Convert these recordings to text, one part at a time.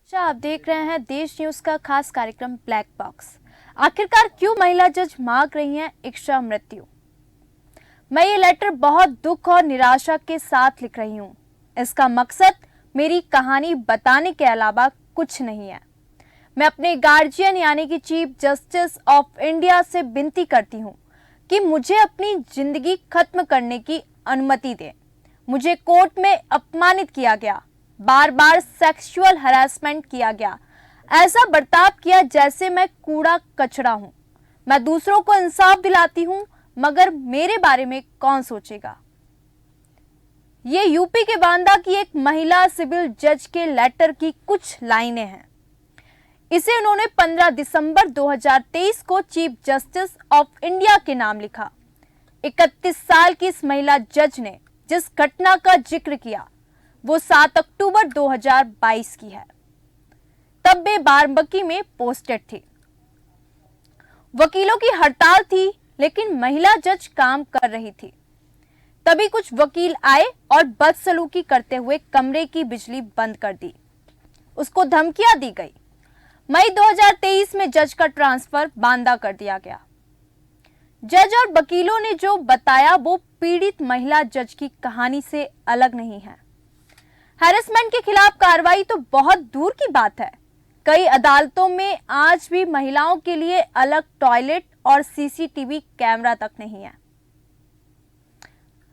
अच्छा, आप देख रहे हैं देश न्यूज का खास कार्यक्रम ब्लैक बॉक्स। आखिरकार क्यों महिला जज मांग रही हैं इच्छा मृत्यु। मैं ये लेटर बहुत दुख और निराशा के साथ लिख रही हूँ। इसका मकसद मेरी कहानी बताने के अलावा कुछ नहीं है। मैं अपने गार्जियन यानी कि चीफ जस्टिस ऑफ इंडिया से विनती करती हूँ कि मुझे अपनी जिंदगी खत्म करने की अनुमति दें। मुझे कोर्ट में अपमानित किया गया, बार बार सेक्सुअल हरासमेंट किया गया, ऐसा बर्ताव किया जैसे मैं कूड़ा कचरा हूं। मैं दूसरों को इंसाफ दिलाती हूं, मगर मेरे बारे में कौन सोचेगा। ये यूपी के बांदा की एक महिला सिविल जज के लेटर की कुछ लाइनें हैं। इसे उन्होंने 15 दिसंबर 2023 को चीफ जस्टिस ऑफ इंडिया के नाम लिखा। 31 साल की इस महिला जज ने जिस घटना का जिक्र किया वो 7 अक्टूबर 2022 की है। तब वे बाराबंकी में पोस्टेड थी। वकीलों की हड़ताल थी, लेकिन महिला जज काम कर रही थी। तभी कुछ वकील आए और बदसलूकी करते हुए कमरे की बिजली बंद कर दी। उसको धमकियां दी गई। मई 2023 में जज का ट्रांसफर बांदा कर दिया गया। जज और वकीलों ने जो बताया वो पीड़ित महिला जज की कहानी से अलग नहीं है। हैरेसमेंट के खिलाफ कार्रवाई तो बहुत दूर की बात है। कई अदालतों में आज भी महिलाओं के लिए अलग टॉयलेट और सीसीटीवी कैमरा तक नहीं है।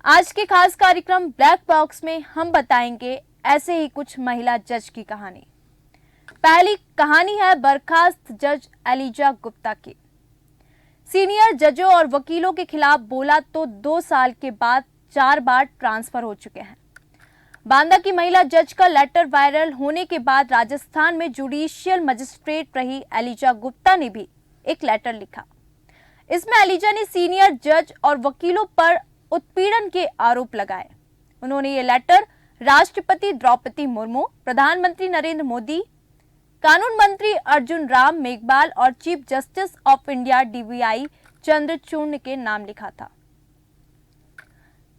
आज के खास कार्यक्रम ब्लैक बॉक्स में हम बताएंगे ऐसे ही कुछ महिला जज की कहानी। पहली कहानी है बर्खास्त जज एलिजा गुप्ता की। सीनियर जजों और वकीलों के खिलाफ बोला तो 2 साल के बाद 4 बार ट्रांसफर हो चुके हैं। बांदा की महिला जज का लेटर वायरल होने के बाद राजस्थान में जुडिशियल मजिस्ट्रेट रही एलिजा गुप्ता ने भी एक लेटर लिखा। इसमें एलिजा ने सीनियर जज और वकीलों पर उत्पीड़न के आरोप लगाए। उन्होंने ये लेटर राष्ट्रपति द्रौपदी मुर्मू, प्रधानमंत्री नरेंद्र मोदी, कानून मंत्री अर्जुन राम मेघवाल और chief justice of India DVI Chandrachud के नाम लिखा था।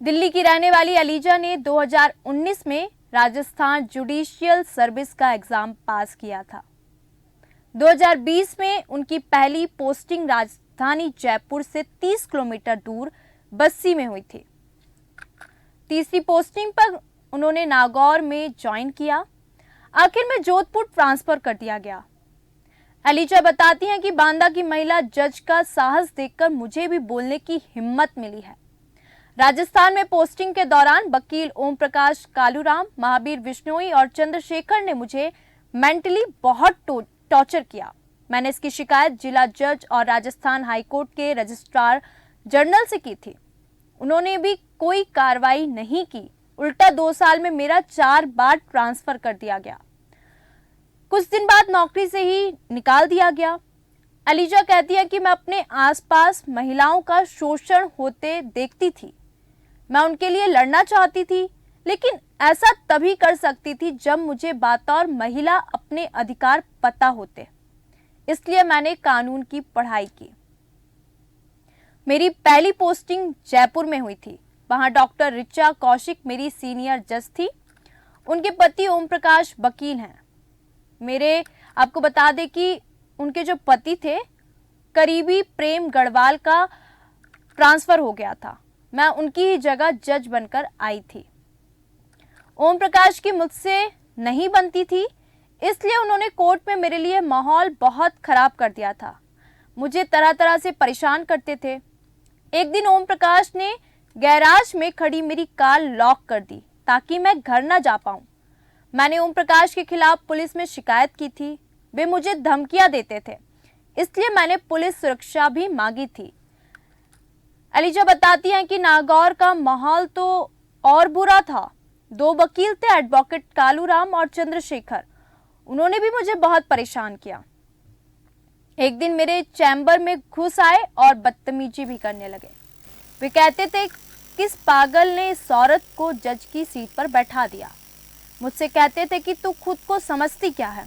दिल्ली की रहने वाली एलिजा ने 2019 में राजस्थान जुडिशियल सर्विस का एग्जाम पास किया था। 2020 में उनकी पहली पोस्टिंग राजधानी जयपुर से 30 किलोमीटर दूर बस्सी में हुई थी। तीसरी पोस्टिंग पर उन्होंने नागौर में ज्वाइन किया। आखिर में जोधपुर ट्रांसफर कर दिया गया। एलिजा बताती हैं कि बांदा की महिला जज का साहस देखकर मुझे भी बोलने की हिम्मत मिली है। राजस्थान में पोस्टिंग के दौरान वकील ओम प्रकाश कालूराम, महावीर बिश्नोई और चंद्रशेखर ने मुझे मेंटली बहुत टॉर्चर किया। मैंने इसकी शिकायत जिला जज और राजस्थान हाईकोर्ट के रजिस्ट्रार जनरल से की थी। उन्होंने भी कोई कार्रवाई नहीं की। उल्टा 2 साल में मेरा 4 बार ट्रांसफर कर दिया गया। कुछ दिन बाद नौकरी से ही निकाल दिया गया। एलिजा कहती है कि मैं अपने आसपास महिलाओं का शोषण होते देखती थी। मैं उनके लिए लड़ना चाहती थी, लेकिन ऐसा तभी कर सकती थी जब मुझे बतौर महिला अपने अधिकार पता होते। इसलिए मैंने कानून की पढ़ाई की। मेरी पहली पोस्टिंग जयपुर में हुई थी। वहां डॉक्टर ऋचा कौशिक मेरी सीनियर जज थी। उनके पति ओम प्रकाश वकील हैं। आपको बता दें कि उनके जो पति थे, करीबी प्रेम गढ़वाल का ट्रांसफर हो गया था। मैं उनकी ही जगह जज बनकर आई थी। ओम प्रकाश की मुझसे नहीं बनती थी, इसलिए उन्होंने कोर्ट में मेरे लिए माहौल बहुत खराब कर दिया था। मुझे तरह तरह से परेशान करते थे। एक दिन ओम प्रकाश ने गैराज में खड़ी मेरी कार लॉक कर दी ताकि मैं घर न जा पाऊं। मैंने ओम प्रकाश के खिलाफ पुलिस में शिकायत की थी। वे मुझे धमकियां देते थे, इसलिए मैंने पुलिस सुरक्षा भी मांगी थी। एलिजा बताती हैं कि नागौर का माहौल तो और बुरा था। 2 वकील थे, एडवोकेट कालूराम और चंद्रशेखर। उन्होंने भी मुझे बहुत परेशान किया। एक दिन मेरे चैम्बर में घुस आए और बदतमीजी भी करने लगे। वे कहते थे किस पागल ने इस औरत को जज की सीट पर बैठा दिया। मुझसे कहते थे कि तू खुद को समझती क्या है,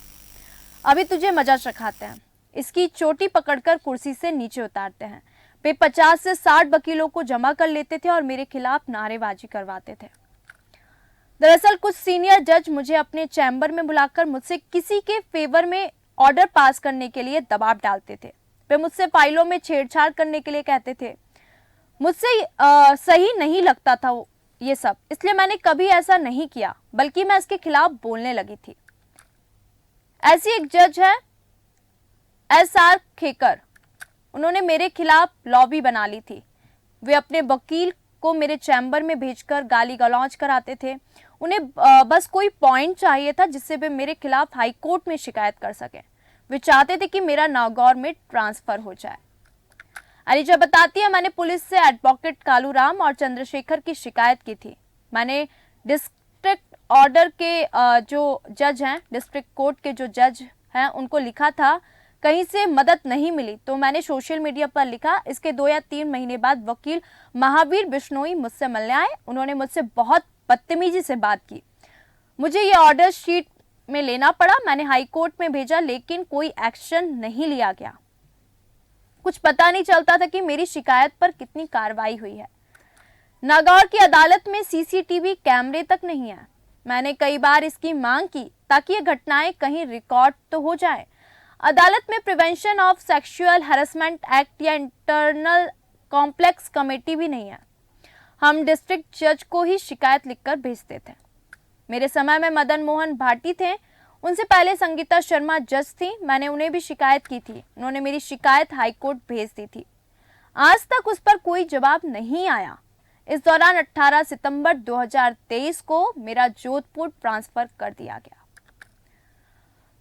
अभी तुझे मजा चखाते हैं। इसकी चोटी पकड़कर कुर्सी से नीचे उतारते हैं। वे 50 से 60 वकीलों को जमा कर लेते थे और मेरे खिलाफ नारेबाजी करवाते थे। दरअसल कुछ सीनियर जज मुझे अपने चैम्बर में बुलाकर मुझसे किसी के फेवर में ऑर्डर पास करने के लिए दबाव डालते थे। वे मुझसे फाइलों में छेड़छाड़ करने के लिए कहते थे। मुझसे सही नहीं लगता था ये सब, इसलिए मैंने कभी ऐसा नहीं किया, बल्कि मैं इसके खिलाफ बोलने लगी थी। ऐसी एक जज है SR खेकर, उन्होंने मेरे खिलाफ लॉबी बना ली थी। वे अपने वकील को मेरे चैम्बर में भेजकर गाली गलौज कराते थे। उन्हें बस कोई पॉइंट चाहिए था जिससे वे मेरे खिलाफ हाई कोर्ट में शिकायत कर सकें। वे चाहते थे कि मेरा नागौर में ट्रांसफर हो जाए। अलीजा बताती है, मैंने पुलिस से एडवोकेट कालूराम और चंद्रशेखर की शिकायत की थी। मैंने डिस्ट्रिक्ट ऑर्डर के जो जज हैं, डिस्ट्रिक्ट कोर्ट के जो जज हैं, उनको लिखा था। कहीं से मदद नहीं मिली तो मैंने सोशल मीडिया पर लिखा। इसके 2 या 3 महीने बाद वकील महावीर बिश्नोई मुझसे मिलने आए। उन्होंने मुझसे बहुत बदतमीजी से बात की। मुझे ये ऑर्डर शीट में लेना पड़ा। मैंने हाई कोर्ट में भेजा, लेकिन कोई एक्शन नहीं लिया गया। कुछ पता नहीं चलता था कि मेरी शिकायत पर कितनी कार्रवाई हुई है। नागौर की अदालत में CCTV कैमरे तक नहीं है। मैंने कई बार इसकी मांग की ताकि ये घटनाएं कहीं रिकॉर्ड तो हो जाए। अदालत में prevention of sexual harassment act या इंटरनल कॉम्प्लेक्स कमेटी भी नहीं है। हम डिस्ट्रिक्ट जज को ही शिकायत लिखकर भेजते थे। मेरे समय में मदन मोहन भाटी थे, उनसे पहले संगीता शर्मा जज थी। मैंने उन्हें भी शिकायत की थी। उन्होंने मेरी शिकायत हाईकोर्ट भेज दी थी। आज तक उस पर कोई जवाब नहीं आया। इस दौरान 18 सितंबर 2023 को मेरा जोधपुर ट्रांसफर कर दिया गया।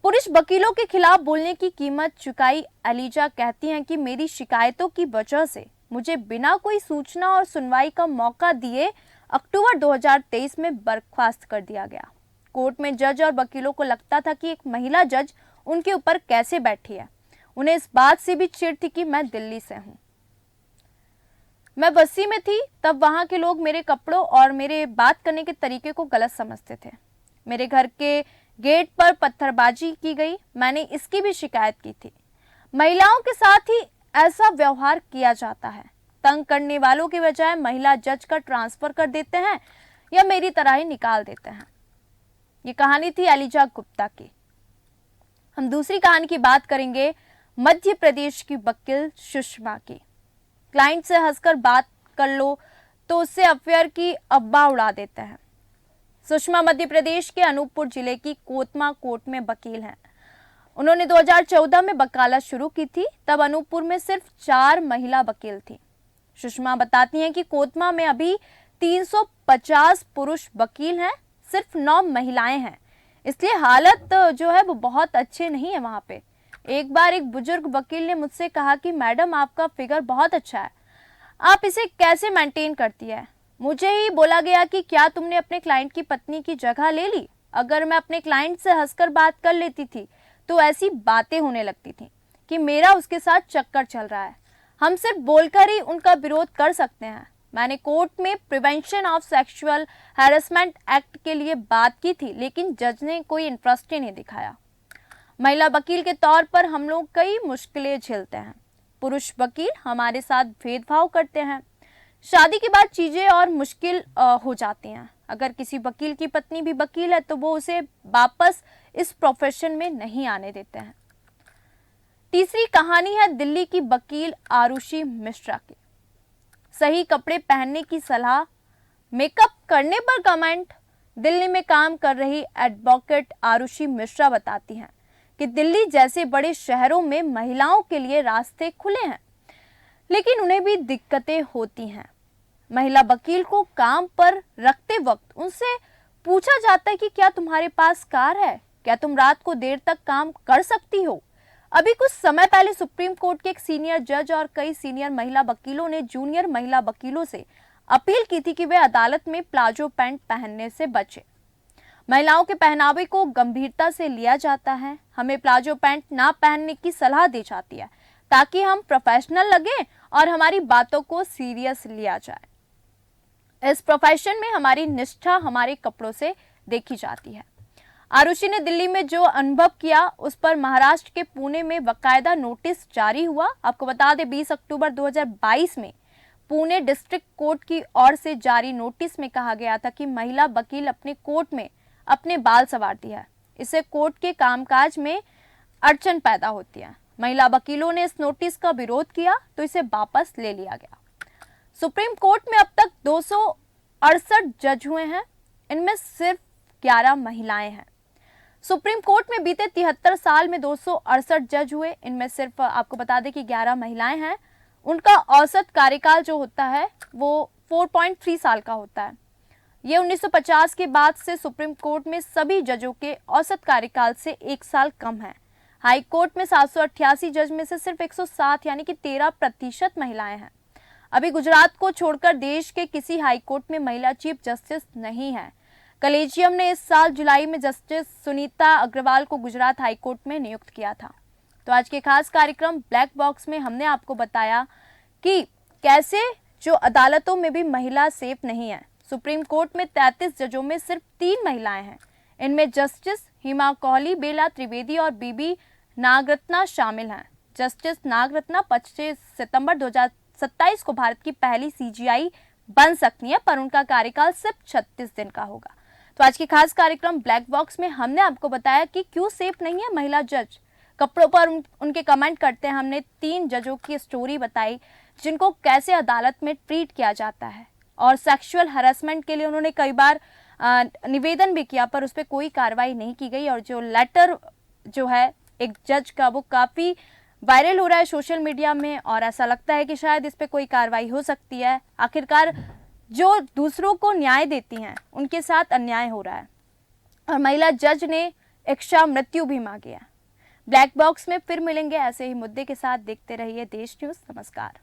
पुरुष वकीलों के खिलाफ बोलने की कीमत चुकाई अलीजा कहती हैं कि मेरी शिकायतों की वजह से मुझे बिना कोई सूचना और सुनवाई का मौका दिए अक्टूबर 2023 में बर्खास्त कर दिया गया। कोर्ट में जज और वकीलों को लगता था कि एक महिला जज उनके ऊपर कैसे बैठी है। उन्हें इस बात से भी चिढ़ थी कि मैं दिल्ली से हूं। मैं बस्सी में थी तब वहां के लोग मेरे कपड़ों और मेरे बात करने के तरीके को गलत समझते थे। मेरे घर के गेट पर पत्थरबाजी की गई, मैंने इसकी भी शिकायत की थी। महिलाओं के साथ ही ऐसा व्यवहार किया जाता है। तंग करने वालों के बजाय महिला जज का ट्रांसफर कर देते हैं या मेरी तरह ही निकाल देते हैं। ये कहानी थी अलीजा गुप्ता की। हम दूसरी कहानी की बात करेंगे मध्य प्रदेश की वकील सुषमा की। क्लाइंट से हंसकर बात कर लो तो उससे अफेयर की अब्बा उड़ा देते हैं। सुषमा मध्य प्रदेश के अनूपपुर जिले की कोतमा कोर्ट में वकील हैं। उन्होंने 2014 में वकालत शुरू की थी। तब अनूपपुर में सिर्फ 4 महिला वकील थी। सुषमा बताती हैं कि कोतमा में अभी 350 पुरुष वकील हैं, सिर्फ 9 महिलाएं हैं, इसलिए हालत जो है वो बहुत अच्छे नहीं है वहां पे। एक बार एक बुजुर्ग वकील ने मुझसे कहा कि मैडम आपका फिगर बहुत अच्छा है, आप इसे कैसे मेंटेन करती है। मुझे ही बोला गया कि क्या तुमने अपने क्लाइंट की पत्नी की जगह ले ली। अगर मैं अपने क्लाइंट से हंसकर बात कर लेती थी तो ऐसी बातें होने लगती थी कि मेरा उसके साथ चक्कर चल रहा है। हम सिर्फ बोलकर ही उनका विरोध कर सकते हैं। मैंने कोर्ट में prevention of sexual harassment act के लिए बात की थी, लेकिन जज ने कोई इंटरेस्ट ही नहीं दिखाया। महिला वकील के तौर पर हम लोग कई मुश्किलें झेलते हैं। पुरुष वकील हमारे साथ भेदभाव करते हैं। शादी के बाद चीजें और मुश्किल हो जाती हैं। अगर किसी वकील की पत्नी भी वकील है तो वो उसे वापस इस प्रोफेशन में नहीं आने देते हैं। तीसरी कहानी है दिल्ली की वकील आरुषि मिश्रा की। सही कपड़े पहनने की सलाह, मेकअप करने पर कमेंट। दिल्ली में काम कर रही एडवोकेट आरुषि मिश्रा बताती हैं कि दिल्ली जैसे बड़े शहरों में महिलाओं के लिए रास्ते खुले हैं, लेकिन उन्हें भी दिक्कतें होती हैं। महिला वकील को काम पर रखते वक्त उनसे पूछा जाता है कि क्या तुम्हारे पास कार है, क्या तुम रात को देर तक काम कर सकती हो। अभी कुछ समय पहले सुप्रीम कोर्ट के एक सीनियर जज और कई सीनियर महिला वकीलों ने जूनियर महिला वकीलों से अपील की थी कि वे अदालत में प्लाजो पैंट पहनने से बचें। महिलाओं के पहनावे को गंभीरता से लिया जाता है। हमें प्लाजो पैंट ना पहनने की सलाह दी जाती है ताकि हम प्रोफेशनल लगें और हमारी बातों को सीरियस लिया जाए। इस प्रोफेशन में हमारी निष्ठा हमारे कपड़ों से देखी जाती है। आरुषि ने दिल्ली में जो अनुभव किया उस पर महाराष्ट्र के पुणे में बाकायदा नोटिस जारी हुआ। आपको बता दें 20 अक्टूबर 2022 में पुणे डिस्ट्रिक्ट कोर्ट की ओर से जारी नोटिस में कहा गया था कि महिला वकील अपने कोर्ट में अपने बाल संवारती है, इससे कोर्ट के कामकाज में अड़चन पैदा होती है। महिला वकीलों ने इस नोटिस का विरोध किया तो इसे वापस ले लिया गया। सुप्रीम कोर्ट में अब तक 268 जज हुए हैं, इनमें सिर्फ 11 महिलाएं हैं। सुप्रीम कोर्ट में बीते 73 साल में 268 जज हुए, इनमें सिर्फ आपको बता दें कि 11 महिलाएं हैं। उनका औसत कार्यकाल जो होता है वो 4.3 साल का होता है। ये 1950 के बाद से सुप्रीम कोर्ट में सभी जजों के औसत कार्यकाल से 1 साल कम है। हाई कोर्ट में 788 जज में से सिर्फ 107 यानी कि 13% महिलाएं हैं। अभी गुजरात को छोड़कर देश के किसी हाई कोर्ट में महिला चीफ जस्टिस नहीं है। कलेजियम ने इस साल जुलाई में जस्टिस सुनीता अग्रवाल को गुजरात हाई कोर्ट में नियुक्त किया था। तो आज के खास कार्यक्रम ब्लैक बॉक्स में हमने आपको बताया कि कैसे जो अदालतों में भी महिला सेफ नहीं है। सुप्रीम कोर्ट में 33 जजों में सिर्फ 3 महिलाएं हैं। इनमें जस्टिस हिमा कोहली, बेला त्रिवेदी और बीबी नागरत्ना शामिल हैं। जस्टिस नागरत्ना 25 सितंबर 2027 को भारत की पहली सीजीआई बन सकती है, पर उनका कार्यकाल सिर्फ 36 दिन का होगा। तो आज की खास कार्यक्रम ब्लैक बॉक्स में हमने आपको बताया कि क्यों सेफ नहीं है महिला जज। कपड़ों पर उनके कमेंट करते हैं। हमने 3 जजों की स्टोरी बताई जिनको कैसे अदालत में ट्रीट किया जाता है, और सेक्सुअल हरासमेंट के लिए उन्होंने कई बार निवेदन भी किया पर उस पर कोई कार्रवाई नहीं की गई। और जो लेटर जो है एक जज का वो काफ़ी वायरल हो रहा है सोशल मीडिया में, और ऐसा लगता है कि शायद इस पर कोई कार्रवाई हो सकती है। आखिरकार जो दूसरों को न्याय देती हैं उनके साथ अन्याय हो रहा है, और महिला जज ने इच्छा मृत्यु भी मांगी है। ब्लैक बॉक्स में फिर मिलेंगे ऐसे ही मुद्दे के साथ। देखते रहिए देश न्यूज़। नमस्कार।